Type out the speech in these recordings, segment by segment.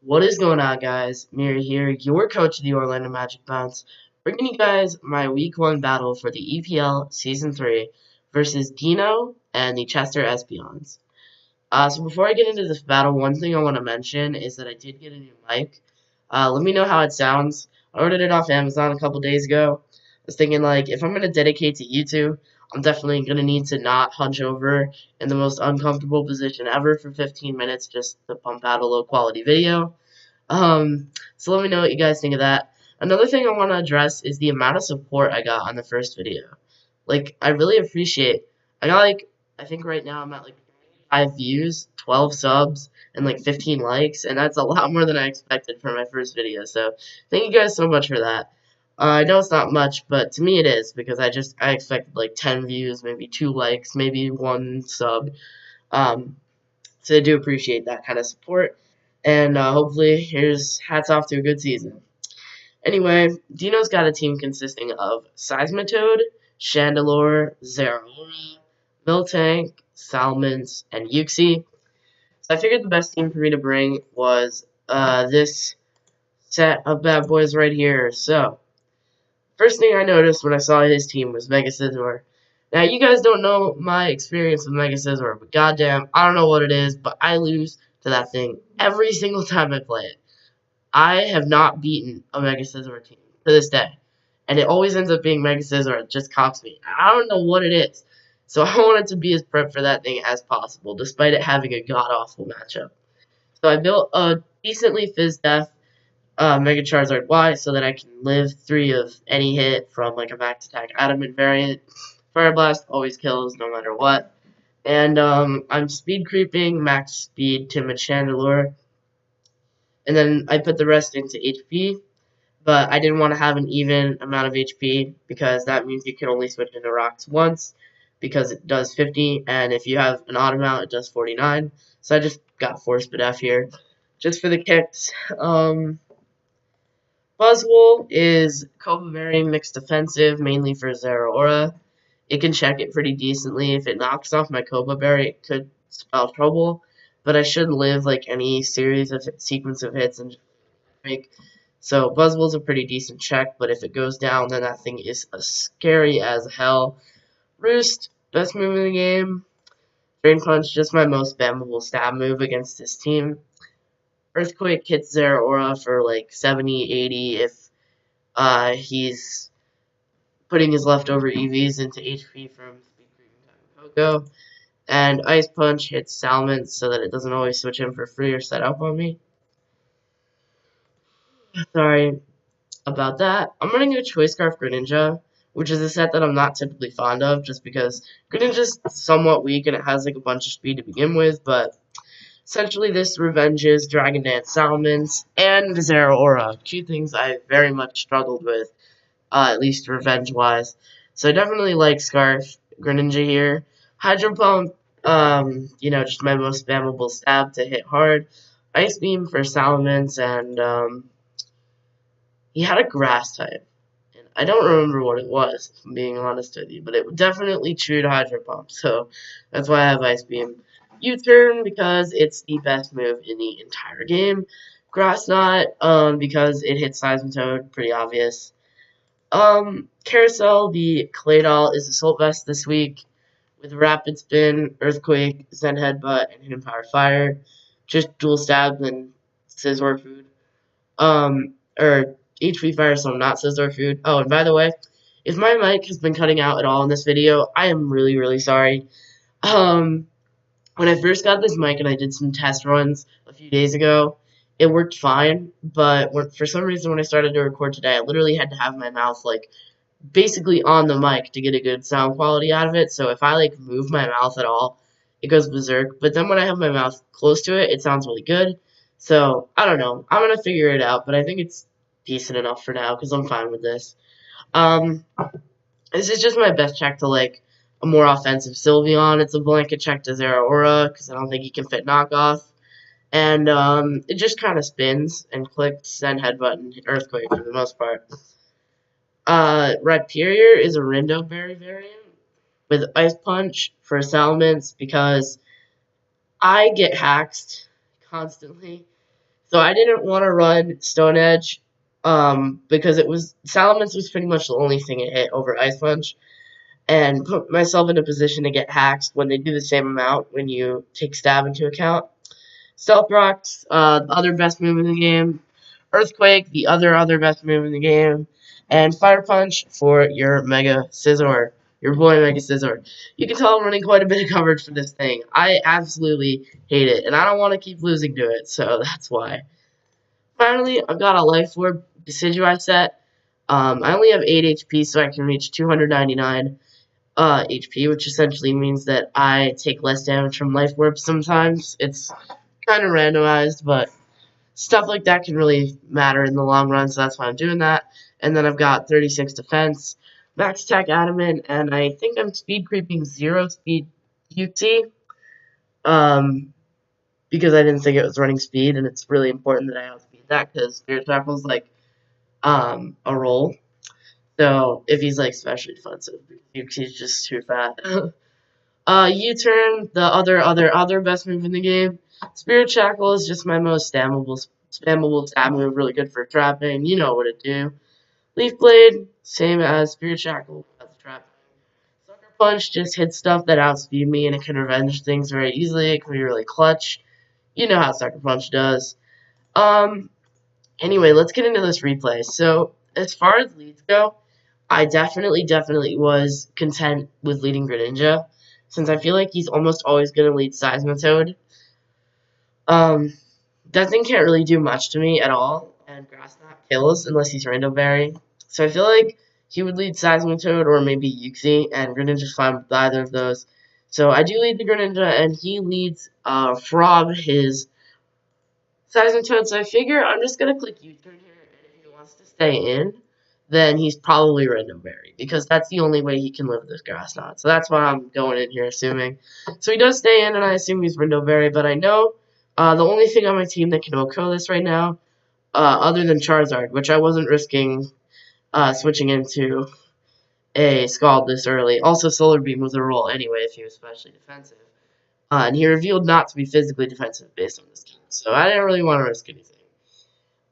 What is going on, guys? Mira here, your coach of the Orlando Magic Bounce, bringing you guys my Week 1 battle for the EPL Season 3 versus Deano and the Chester Espeons. So before I get into this battle, one thing I want to mention is that I did get a new mic. Let me know how it sounds. I ordered it off Amazon a couple days ago. I was thinking, like, if I'm going to dedicate to YouTube, I'm definitely going to need to not hunch over in the most uncomfortable position ever for 15 minutes just to pump out a low quality video. So let me know what you guys think of that. Another thing I want to address is the amount of support I got on the first video. Like, I really appreciate. I got I think right now I'm at 5 views, 12 subs, and 15 likes, and that's a lot more than I expected for my first video. So thank you guys so much for that. I know it's not much, but to me it is because I expected 10 views, maybe 2 likes, maybe 1 sub. So I do appreciate that kind of support. And hopefully, here's hats off to a good season. Anyway, Dino's got a team consisting of Seismitoad, Chandelure, Zeraora, Miltank, Salmons, and Uxie. So I figured the best team for me to bring was this set of bad boys right here. So, first thing I noticed when I saw his team was Mega Scizor. Now, you guys don't know my experience with Mega Scizor, but goddamn, I don't know what it is, but I lose to that thing every single time I play it. I have not beaten a Mega Scizor team to this day, and it always ends up being Mega Scizor. It just cocks me. I don't know what it is. So I wanted to be as prepped for that thing as possible, despite it having a god-awful matchup. So I built a decently Fizz-Def Mega Charizard Y so that I can live 3 of any hit from a Max Attack Adamant variant. Fire Blast always kills no matter what. And I'm speed creeping, max speed Timid Chandelure. And then I put the rest into HP. But I didn't want to have an even amount of HP because that means you can only switch into rocks once because it does 50. And if you have an odd amount, it does 49. So I just got Force F here just for the kicks. Buzzwole is Cobra Berry mixed defensive, mainly for Zeraora. It can check it pretty decently. If it knocks off my Cobra Berry, it could spell trouble. But I should live any series of sequence of hits and just make. So Buzzwole's a pretty decent check, but if it goes down, then that thing is scary as hell. Roost, best move in the game. Drain Punch, just my most spammable stab move against this team. Earthquake hits Zeraora for 70, 80 if he's putting his leftover EVs into HP from Speed Creeping Coco. And Ice Punch hits Salmon so that it doesn't always switch in for free or set up on me. Sorry about that. I'm running a Choice Scarf Greninja, which is a set that I'm not typically fond of just because Greninja's somewhat weak and it has a bunch of speed to begin with, but essentially, this revenges Dragon Dance Salmons and Zeraora, 2 things I very much struggled with, at least revenge-wise. So I definitely like Scarf Greninja here. Hydro Pump, just my most spammable stab to hit hard. Ice Beam for Salmons, and he had a Grass type. And I don't remember what it was, if I'm being honest with you, but it definitely chewed Hydro Pump, so that's why I have Ice Beam. U-turn because it's the best move in the entire game. Grass Knot because it hits Seismitoad, pretty obvious. Carousel, the Claydol is Assault Vest this week with Rapid Spin, Earthquake, Zen Headbutt, and Hidden Power Fire. Just dual stab and Scizor Food. Or HP Fire, so not Scizor Food. Oh, and by the way, if my mic has been cutting out at all in this video, I am really, really sorry. When I first got this mic and I did some test runs a few days ago, it worked fine, but for some reason when I started to record today, I literally had to have my mouth, basically on the mic to get a good sound quality out of it, so if I, move my mouth at all, it goes berserk, but then when I have my mouth close to it, it sounds really good, so, I don't know, I'm gonna figure it out, but I think it's decent enough for now, because I'm fine with this. This is just my best check to, a more offensive Sylveon. It's a blanket check to Zeraora because I don't think he can fit knockoff. And it just kind of spins and clicks Zen Headbutt and Earthquake for the most part. Rhyperior is a Rindo Berry variant with Ice Punch for Salamence because I get hacked constantly So I didn't want to run Stone Edge, because Salamence was pretty much the only thing it hit over Ice Punch, and put myself in a position to get hacked when they do the same amount when you take Stab into account. Stealth Rock's other best move in the game. Earthquake, the other best move in the game. And Fire Punch for your Mega Scizor. Your boy Mega Scizor. You can tell I'm running quite a bit of coverage for this thing. I absolutely hate it, and I don't want to keep losing to it, so that's why. Finally, I've got a Life Orb Decidueye set. I only have 8 HP, so I can reach 299 HP, which essentially means that I take less damage from Life Orb sometimes. It's kind of randomized, but stuff like that can really matter in the long run, so that's why I'm doing that. And then I've got 36 defense, max attack adamant, and I think I'm speed creeping 0 speed UT, because I didn't think it was running speed, and it's really important that I outspeed that, because Spirit Tackle's like a roll. So if he's like specially defensive, he's just too fat. U-turn, the other best move in the game. Spirit Shackle is just my most spammable stab move, really good for trapping. You know what it do. Leaf Blade, same as Spirit Shackle, as trapping. Sucker Punch just hits stuff that outspeed me, and it can revenge things very easily. It can be really clutch. You know how Sucker Punch does. Anyway, let's get into this replay. So, as far as leads go, I definitely was content with leading Greninja, since I feel like he's almost always going to lead Seismitoad. That thing can't really do much to me at all, and Grass Knot kills unless he's Rando Berry. So I feel like he would lead Seismitoad or maybe Uxie, and Greninja's fine with either of those. So I do lead the Greninja, and he leads Frog, his Seismitoad. So I figure I'm just going to click U-turn here, and if he wants to stay in, then he's probably Rando Berry, because that's the only way he can live this Grass Knot. So that's why I'm going in here, assuming. So he does stay in, and I assume he's Rando Berry, but I know the only thing on my team that can OHKO this right now, other than Charizard, which I wasn't risking switching into a Scald this early. Also, Solar Beam was a roll anyway if he was especially defensive. And he revealed not to be physically defensive based on this game, so I didn't really want to risk anything.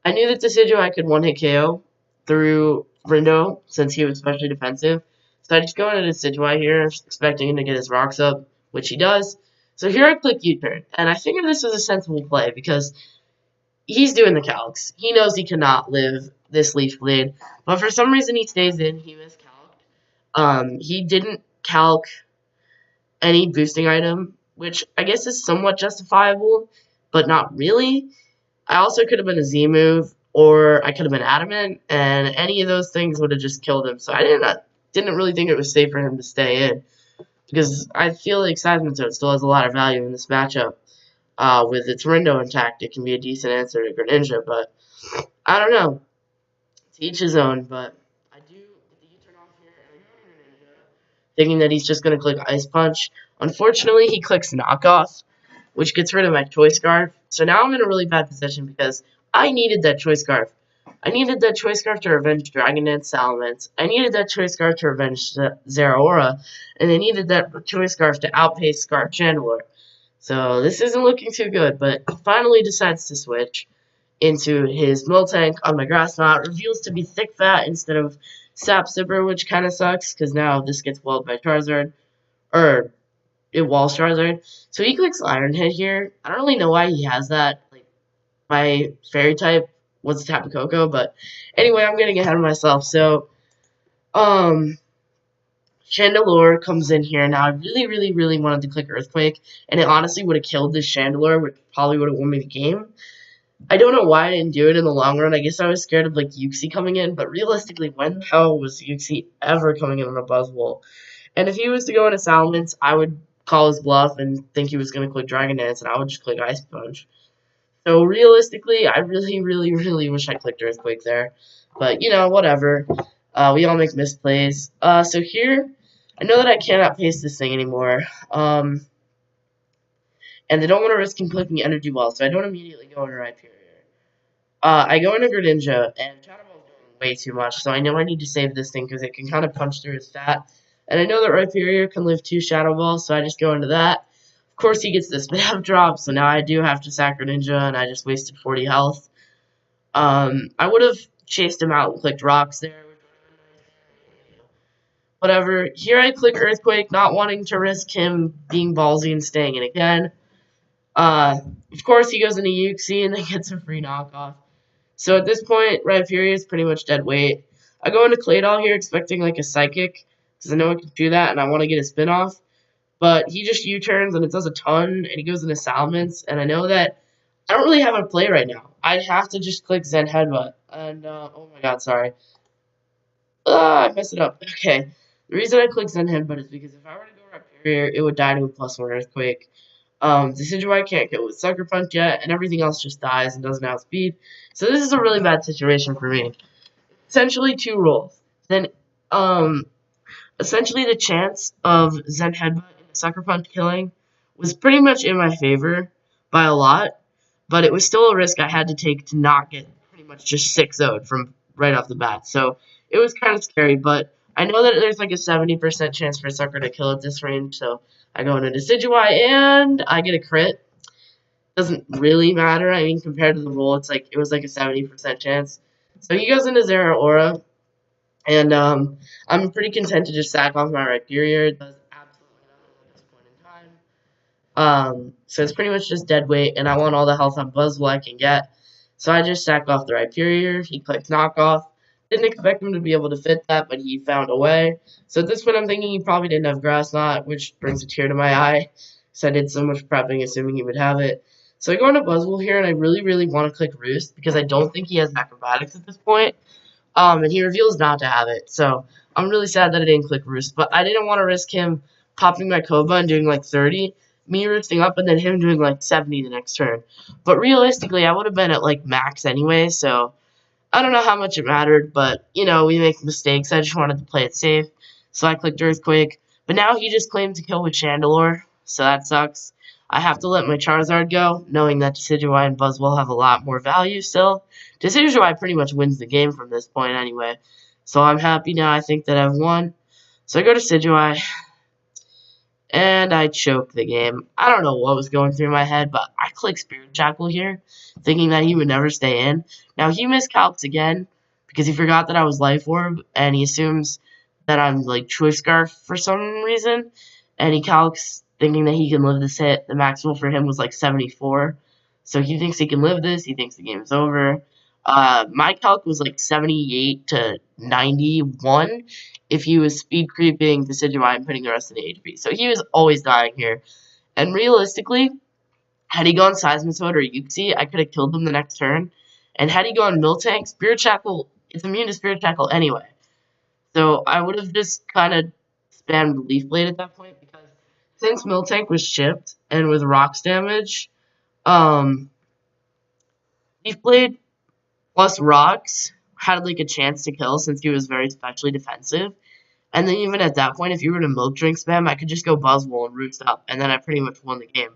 I knew that Decidueye could one-hit KO through Rindo, since he was especially defensive. So I just go into Decidueye here, expecting him to get his rocks up, which he does. So here I click U-turn, and I figured this was a sensible play, because he's doing the calcs. He knows he cannot live this Leaf Blade, but for some reason he stays in. He miscalced. He didn't calc any boosting item, which I guess is somewhat justifiable, but not really. I also could have been a Z move, or I could have been adamant, and any of those things would have just killed him. So I didn't really think it was safe for him to stay in, because I feel like Seismitoad still has a lot of value in this matchup. With its Rindo intact, it can be a decent answer to Greninja, but I don't know. To each his own, but I do get the U-turn off here, and I go to Greninja, thinking that he's just going to click Ice Punch. Unfortunately, he clicks Knockoff, which gets rid of my Choice Scarf. So now I'm in a really bad position, because I needed that Choice Scarf. I needed that Choice Scarf to revenge Dragon Dance Salamence. I needed that Choice Scarf to revenge Zeraora. And I needed that Choice Scarf to outpace Scarf Chandelure. So this isn't looking too good, but he finally decides to switch into his Miltank on my Grass Knot. Reveals to be Thick Fat instead of Sap Sipper, which kind of sucks, because now this gets walled by Charizard. Or it walls Charizard. So he clicks Iron Head here. I don't really know why he has that. Like, my Fairy type was Tapu Koko, but anyway, I'm getting ahead of myself. So, Chandelure comes in here. Now, I really wanted to click Earthquake, and it honestly would have killed this Chandelure, which probably would have won me the game. I don't know why I didn't do it in the long run. I guess I was scared of, like, Uxie coming in, but realistically, when the hell was Uxie ever coming in on a Buzzwole? And if he was to go into Salamence, I would call his bluff and think he was going to click Dragon Dance, and I would just click Ice Punch. So realistically, I really wish I clicked Earthquake there. But, you know, whatever. We all make misplays. So here, I know that I cannot paste this thing anymore. And I don't want to risk him clicking Energy Ball, so I don't immediately go into Rhyperior. I go into Greninja, and Shadow Ball's doing way too much, so I know I need to save this thing, because it can kind of punch through his fat. And I know that Rhyperior can live 2 Shadow Balls, so I just go into that. Of course, he gets the spam drop, so now I do have to Sacro Ninja, and I just wasted 40 health. I would have chased him out and clicked rocks there. Whatever. Here I click Earthquake, not wanting to risk him being ballsy and staying in again. Of course, he goes into Uxie and then gets a free knockoff. So at this point, Rhyperior is pretty much dead weight. I go into Claydol here expecting like a Psychic, because I know I can do that and I want to get a spin off. But he just U-turns and it does a ton, and he goes into Salamence, and I know that I don't really have a play right now. I'd have to just click Zen Headbutt. And, oh my god, sorry. I messed it up. Okay. The reason I click Zen Headbutt is because if I were to go Rhyperior, it would die to a +1 Earthquake. Decidueye can't kill with Sucker Punch yet, and everything else just dies and doesn't outspeed. So this is a really bad situation for me. Essentially, two rolls. Then, essentially the chance of Zen Headbutt and Sucker Punch killing was pretty much in my favor by a lot, but it was still a risk I had to take to not get pretty much just 6-0'd from right off the bat. So it was kind of scary, but I know that there's like a 70% chance for Sucker to kill at this range, so I go into Decidueye and I get a crit. Doesn't really matter. I mean, compared to the roll, it was like a 70% chance. So he goes into Zeraora, and I'm pretty content to just sack off my Rhyperior. It does absolutely nothing at this point in time. So it's pretty much just dead weight, and I want all the health on Buzzwole I can get. So I just sack off the Rhyperior. He clicks knockoff. Didn't expect him to be able to fit that, but he found a way. So at this point, I'm thinking he probably didn't have Grass Knot, which brings a tear to my eye. So I did so much prepping, assuming he would have it. So I go into Buzzwole here, and I really, really want to click Roost, because I don't think he has Acrobatics at this point. And he reveals not to have it. So I'm really sad that I didn't click Roost, but I didn't want to risk him popping my Kova and doing like 30, me roosting up, and then him doing like 70 the next turn. But realistically, I would have been at like max anyway, so I don't know how much it mattered, but, you know, we make mistakes. I just wanted to play it safe, so I clicked Earthquake. But now he just claimed to kill with Chandelure, so that sucks. I have to let my Charizard go, knowing that Decidueye and Buzzwole have a lot more value still. Decidueye pretty much wins the game from this point anyway, so I'm happy now. I think that I've won. So I go to Decidueye, and I choke the game. I don't know what was going through my head, but I click Spirit Shackle here, thinking that he would never stay in. Now, he miscalcs again, because he forgot that I was Life Orb, and he assumes that I'm, like, Choice Scarf for some reason, and he calcs thinking that he can live this hit. The maximal for him was, like, 74, so he thinks he can live this. He thinks the game's over. My calc was, like, 78 to 91, if he was speed creeping Decidueye and putting the rest of the HP. So he was always dying here. And realistically, had he gone Seismitoad or Uxie, I could have killed him the next turn. And had he gone Miltank, Spirit Shackle, it's immune to Spirit Shackle anyway. So I would have just kind of spammed Leaf Blade at that point, because since Miltank was chipped and with rocks damage, Leaf Blade plus rocks had like a chance to kill since he was very specially defensive. And then even at that point, if you were to Milk Drink spam, I could just go Buzzwole and Roost up, and then I pretty much won the game.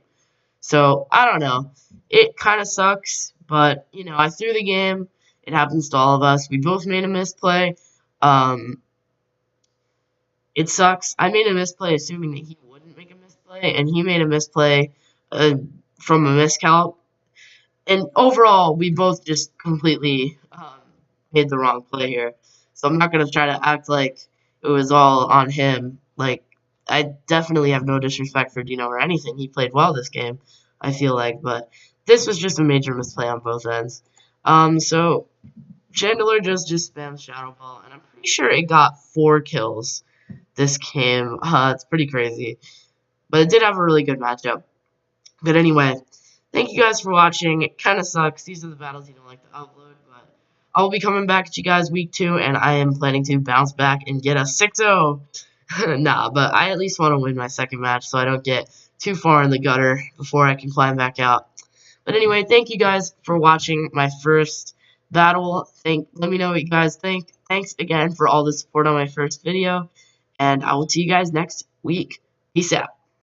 So, I don't know. It kind of sucks, but, you know, I threw the game. It happens to all of us. We both made a misplay. It sucks. I made a misplay assuming that he wouldn't make a misplay, and he made a misplay from a miscalc. And overall, we both just completely made the wrong play here. So I'm not going to try to act like it was all on him. Like, I definitely have no disrespect for Deano or anything. He played well this game, I feel like. But this was just a major misplay on both ends. So Chandelure just spams Shadow Ball, and I'm pretty sure it got 4 kills this game. It's pretty crazy. But it did have a really good matchup. But anyway, thank you guys for watching. It kind of sucks. These are the battles you don't like to upload, but I will be coming back at you guys week 2, and I am planning to bounce back and get a 6-0. Nah, but I at least want to win my second match so I don't get too far in the gutter before I can climb back out. But anyway, thank you guys for watching my first battle. Let me know what you guys think. Thanks again for all the support on my first video, and I will see you guys next week. Peace out.